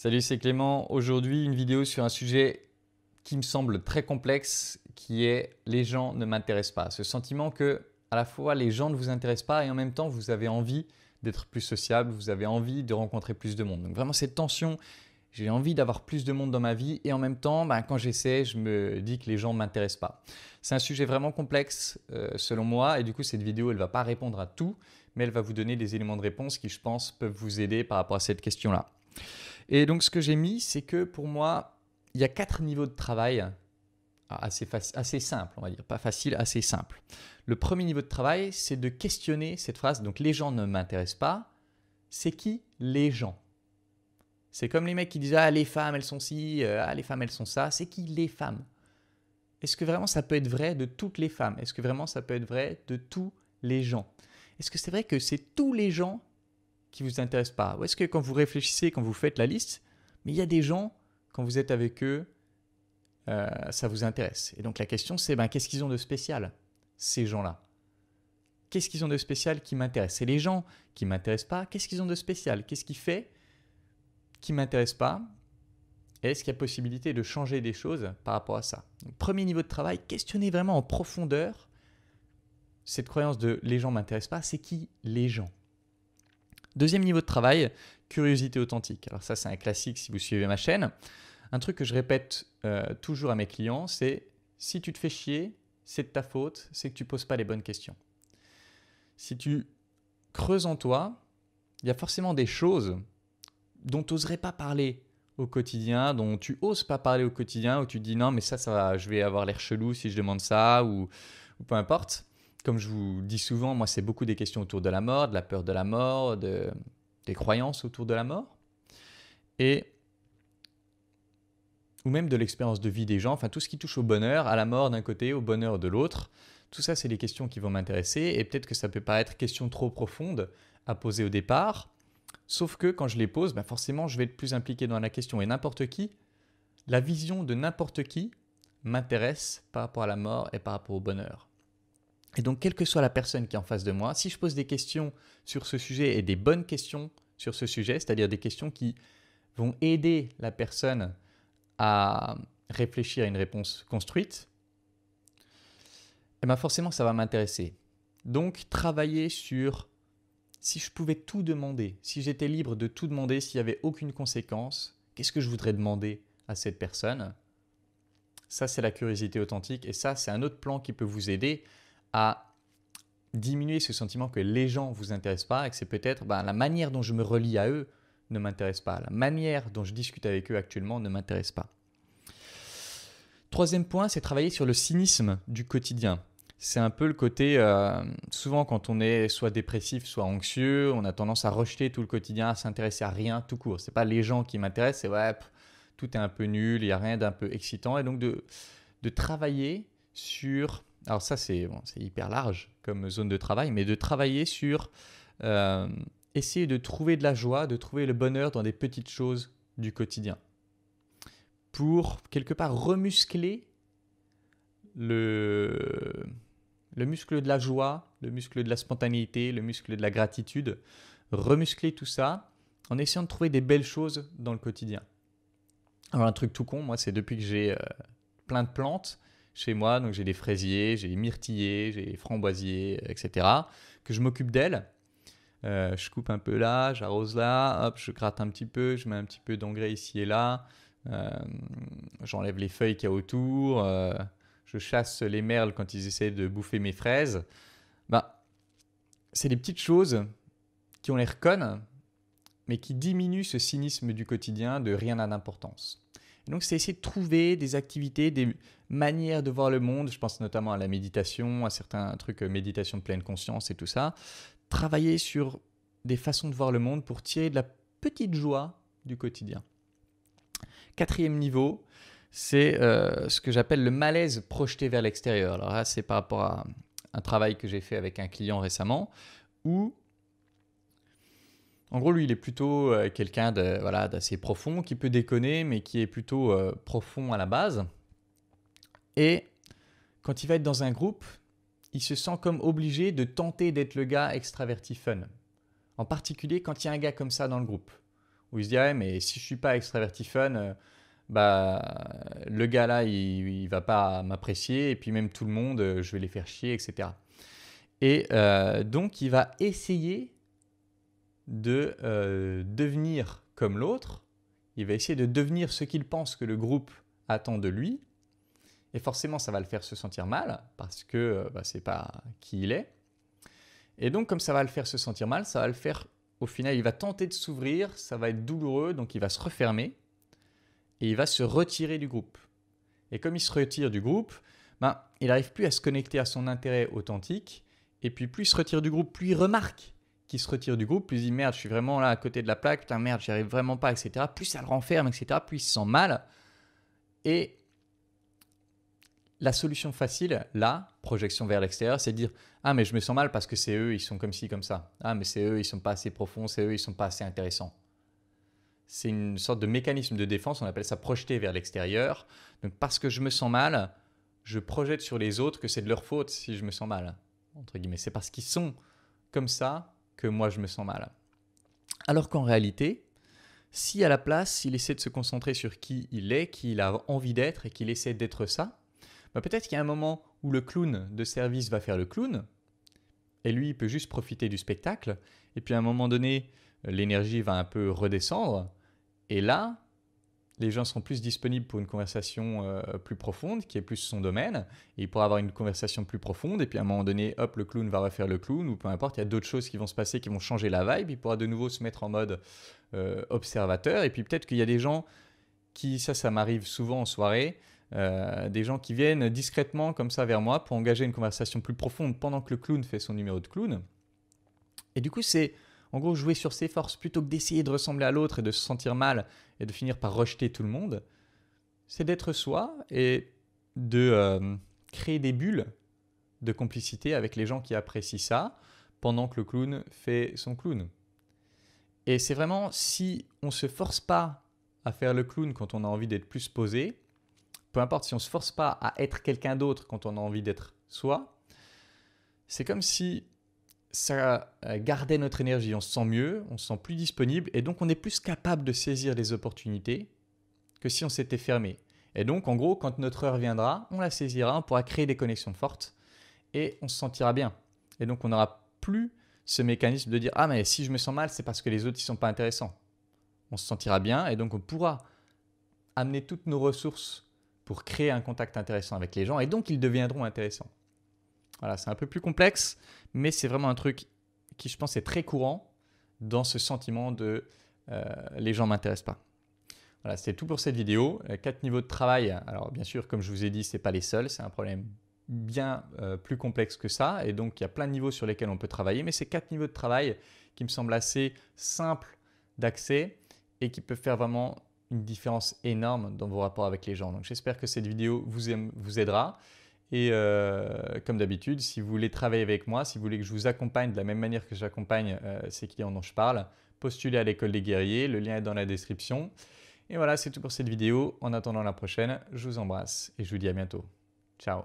Salut, c'est Clément. Aujourd'hui, une vidéo sur un sujet qui me semble très complexe, qui est les gens ne m'intéressent pas. Ce sentiment que à la fois les gens ne vous intéressent pas et en même temps vous avez envie d'être plus sociable, vous avez envie de rencontrer plus de monde. Donc vraiment cette tension, j'ai envie d'avoir plus de monde dans ma vie et en même temps, quand j'essaie, je me dis que les gens ne m'intéressent pas. C'est un sujet vraiment complexe selon moi et du coup cette vidéo elle ne va pas répondre à tout, mais elle va vous donner des éléments de réponse qui je pense peuvent vous aider par rapport à cette question-là. Et donc, ce que j'ai mis, c'est que pour moi, il y a 4 niveaux de travail assez simples, on va dire. Pas facile, assez simple. Le premier niveau de travail, c'est de questionner cette phrase. Donc, les gens ne m'intéressent pas. C'est qui les gens? C'est comme les mecs qui disent « Ah, les femmes, elles sont ci, ah, les femmes, elles sont ça ». C'est qui les femmes? Est-ce que vraiment ça peut être vrai de toutes les femmes? Est-ce que vraiment ça peut être vrai de tous les gens? Est-ce que c'est vrai que c'est tous les gens qui ne vous intéressent pas? Ou est-ce que quand vous réfléchissez, quand vous faites la liste, mais il y a des gens, quand vous êtes avec eux, ça vous intéresse. Et donc la question c'est, qu'est-ce qu'ils ont de spécial, ces gens-là? Qu'est-ce qu'ils ont de spécial qui m'intéresse? C'est les gens qui ne m'intéressent pas. Qu'est-ce qu'ils ont de spécial? Qu'est-ce qui fait qu'ils ne m'intéressent pas? Et est-ce qu'il y a possibilité de changer des choses par rapport à ça? Donc, premier niveau de travail, questionnez vraiment en profondeur cette croyance de les gens ne m'intéressent pas. C'est qui les gens? Deuxième niveau de travail, curiosité authentique. Alors ça, c'est un classique si vous suivez ma chaîne. Un truc que je répète toujours à mes clients, c'est si tu te fais chier, c'est de ta faute, c'est que tu ne poses pas les bonnes questions. Si tu creuses en toi, il y a forcément des choses dont tu n'oserais pas parler au quotidien, dont tu n'oses pas parler au quotidien, où tu te dis non mais ça va, je vais avoir l'air chelou si je demande ça ou peu importe. Comme je vous dis souvent, moi c'est beaucoup des questions autour de la mort, de la peur de la mort, des croyances autour de la mort. Ou même de l'expérience de vie des gens, enfin tout ce qui touche au bonheur, à la mort d'un côté, au bonheur de l'autre. Tout ça, c'est des questions qui vont m'intéresser et peut-être que ça peut paraître questions trop profondes à poser au départ, sauf que quand je les pose, forcément, je vais être plus impliqué dans la question et n'importe qui, la vision de n'importe qui m'intéresse par rapport à la mort et par rapport au bonheur. Et donc, quelle que soit la personne qui est en face de moi, si je pose des questions sur ce sujet et des bonnes questions sur ce sujet, c'est-à-dire des questions qui vont aider la personne à réfléchir à une réponse construite, forcément ça va m'intéresser. Donc travailler sur, si je pouvais tout demander, si j'étais libre de tout demander, s'il n'y avait aucune conséquence, qu'est-ce que je voudrais demander à cette personne? Ça c'est la curiosité authentique et ça c'est un autre plan qui peut vous aider à diminuer ce sentiment que les gens ne vous intéressent pas et que c'est peut-être la manière dont je me relie à eux ne m'intéresse pas. La manière dont je discute avec eux actuellement ne m'intéresse pas. Troisième point, c'est travailler sur le cynisme du quotidien. C'est un peu le côté, souvent quand on est soit dépressif, soit anxieux, on a tendance à rejeter tout le quotidien, à s'intéresser à rien tout court. Ce n'est pas les gens qui m'intéressent, c'est tout est un peu nul, il n'y a rien d'un peu excitant. Et donc de travailler sur, alors ça c'est hyper large comme zone de travail, mais de travailler sur essayer de trouver de la joie, de trouver le bonheur dans des petites choses du quotidien. Pour quelque part remuscler le muscle de la joie, le muscle de la spontanéité, le muscle de la gratitude, remuscler tout ça en essayant de trouver des belles choses dans le quotidien. Alors un truc tout con, moi c'est depuis que j'ai plein de plantes chez moi, donc j'ai des fraisiers, j'ai des myrtillers, j'ai des framboisiers, etc., que je m'occupe d'elles. Je coupe un peu là, j'arrose là, hop, je gratte un petit peu, je mets un petit peu d'engrais ici et là. J'enlève les feuilles qu'il y a autour, je chasse les merles quand ils essaient de bouffer mes fraises. C'est des petites choses qui ont l'air connes, mais qui diminuent ce cynisme du quotidien de rien n'a d'importance. Et donc c'est essayer de trouver des activités, des manières de voir le monde, je pense notamment à la méditation, à certains trucs, méditation de pleine conscience et tout ça. Travailler sur des façons de voir le monde pour tirer de la petite joie du quotidien. Quatrième niveau, c'est ce que j'appelle le malaise projeté vers l'extérieur. Alors là, c'est par rapport à un travail que j'ai fait avec un client récemment où, en gros, lui, il est plutôt quelqu'un d'assez profond, qui peut déconner, mais qui est plutôt profond à la base. Et quand il va être dans un groupe, il se sent comme obligé de tenter d'être le gars extraverti fun. En particulier quand il y a un gars comme ça dans le groupe. où il se dit ah ouais, mais si je suis pas extraverti fun, bah le gars là il va pas m'apprécier et puis même tout le monde, je vais les faire chier, etc. Et donc il va essayer de devenir comme l'autre. Il va essayer de devenir ce qu'il pense que le groupe attend de lui. Et forcément, ça va le faire se sentir mal parce que ce n'est pas qui il est. Et donc, comme ça va le faire se sentir mal, ça va le faire, au final, il va tenter de s'ouvrir, ça va être douloureux, donc il va se refermer et il va se retirer du groupe. Et comme il se retire du groupe, il n'arrive plus à se connecter à son intérêt authentique. Et puis, plus il se retire du groupe, plus il remarque qu'il se retire du groupe, plus il dit merde, je suis vraiment là à côté de la plaque, putain merde, j'y arrive vraiment pas, etc. Plus ça le renferme, etc. Plus il se sent mal. Et la solution facile, là, projection vers l'extérieur, c'est de dire ah mais je me sens mal parce que c'est eux, ils sont comme ci, comme ça. Ah mais c'est eux, ils sont pas assez profonds, c'est eux, ils sont pas assez intéressants. C'est une sorte de mécanisme de défense, on appelle ça projeter vers l'extérieur. Donc parce que je me sens mal, je projette sur les autres que c'est de leur faute si je me sens mal, entre guillemets. C'est parce qu'ils sont comme ça que moi je me sens mal. Alors qu'en réalité, si à la place, il essaie de se concentrer sur qui il est, qui il a envie d'être et qu'il essaie d'être ça, peut-être qu'il y a un moment où le clown de service va faire le clown et lui il peut juste profiter du spectacle et puis à un moment donné, l'énergie va un peu redescendre et là, les gens seront plus disponibles pour une conversation plus profonde, qui est plus son domaine, et il pourra avoir une conversation plus profonde, et puis à un moment donné, hop, le clown va refaire le clown, ou peu importe, il y a d'autres choses qui vont se passer, qui vont changer la vibe, il pourra de nouveau se mettre en mode observateur, et puis peut-être qu'il y a des gens qui, ça m'arrive souvent en soirée, des gens qui viennent discrètement comme ça vers moi pour engager une conversation plus profonde pendant que le clown fait son numéro de clown. Et du coup, c'est en gros jouer sur ses forces plutôt que d'essayer de ressembler à l'autre et de se sentir mal et de finir par rejeter tout le monde. C'est d'être soi et de créer des bulles de complicité avec les gens qui apprécient ça pendant que le clown fait son clown. Et c'est vraiment si on ne se force pas à faire le clown quand on a envie d'être plus posé, peu importe si on ne se force pas à être quelqu'un d'autre quand on a envie d'être soi, c'est comme si ça gardait notre énergie, on se sent mieux, on se sent plus disponible et donc on est plus capable de saisir les opportunités que si on s'était fermé. Et donc en gros, quand notre heure viendra, on la saisira, on pourra créer des connexions fortes et on se sentira bien. Et donc on n'aura plus ce mécanisme de dire ah mais si je me sens mal, c'est parce que les autres ils sont pas intéressants. On se sentira bien et donc on pourra amener toutes nos ressources pour créer un contact intéressant avec les gens et donc ils deviendront intéressants. Voilà, c'est un peu plus complexe, mais c'est vraiment un truc qui, je pense, est très courant dans ce sentiment de les gens ne m'intéressent pas. Voilà, c'était tout pour cette vidéo. 4 niveaux de travail. Alors, bien sûr, comme je vous ai dit, ce n'est pas les seuls. C'est un problème bien plus complexe que ça. Et donc, il y a plein de niveaux sur lesquels on peut travailler. Mais c'est 4 niveaux de travail qui me semblent assez simples d'accès et qui peuvent faire vraiment une différence énorme dans vos rapports avec les gens. Donc, j'espère que cette vidéo vous aidera. Et comme d'habitude, si vous voulez travailler avec moi, si vous voulez que je vous accompagne de la même manière que j'accompagne ces clients dont je parle, postulez à l'école des guerriers, le lien est dans la description. Et voilà, c'est tout pour cette vidéo. En attendant la prochaine, je vous embrasse et je vous dis à bientôt. Ciao.